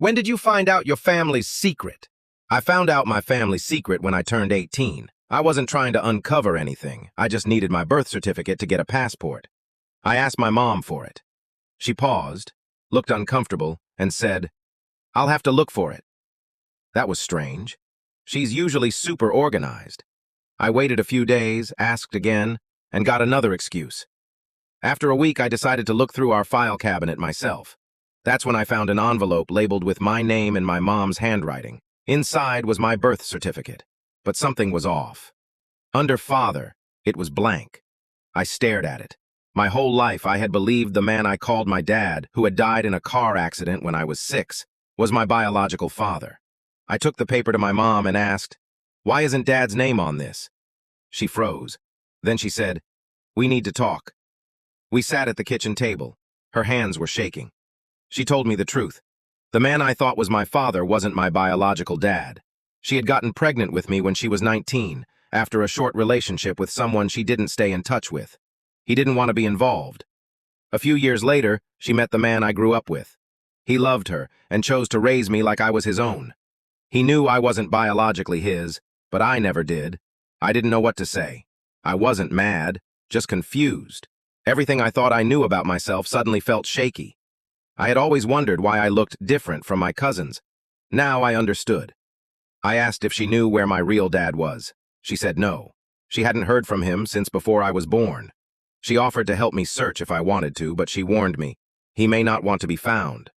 When did you find out your family's secret? I found out my family's secret when I turned 18. I wasn't trying to uncover anything. I just needed my birth certificate to get a passport. I asked my mom for it. She paused, looked uncomfortable, and said, "I'll have to look for it." That was strange. She's usually super organized. I waited a few days, asked again, and got another excuse. After a week, I decided to look through our file cabinet myself. That's when I found an envelope labeled with my name in my mom's handwriting. Inside was my birth certificate, but something was off. Under father, it was blank. I stared at it. My whole life, I had believed the man I called my dad, who had died in a car accident when I was 6, was my biological father. I took the paper to my mom and asked, "Why isn't Dad's name on this?" She froze. Then she said, "We need to talk." We sat at the kitchen table. Her hands were shaking. She told me the truth. The man I thought was my father wasn't my biological dad. She had gotten pregnant with me when she was 19, after a short relationship with someone she didn't stay in touch with. He didn't want to be involved. A few years later, she met the man I grew up with. He loved her and chose to raise me like I was his own. He knew I wasn't biologically his, but I never did. I didn't know what to say. I wasn't mad, just confused. Everything I thought I knew about myself suddenly felt shaky. I had always wondered why I looked different from my cousins. Now I understood. I asked if she knew where my real dad was. She said no. She hadn't heard from him since before I was born. She offered to help me search if I wanted to, but she warned me, he may not want to be found.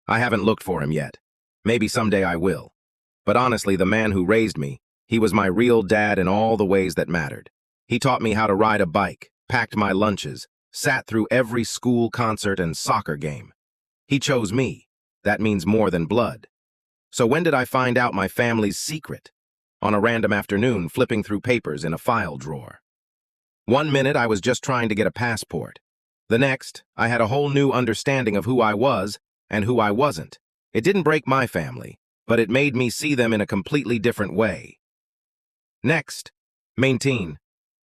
I haven't looked for him yet. Maybe someday I will. But honestly, the man who raised me, he was my real dad in all the ways that mattered. He taught me how to ride a bike, packed my lunches, sat through every school concert and soccer game. He chose me. That means more than blood. So when did I find out my family's secret? On a random afternoon, flipping through papers in a file drawer. One minute, I was just trying to get a passport. The next, I had a whole new understanding of who I was and who I wasn't. It didn't break my family, but it made me see them in a completely different way. Next, 19.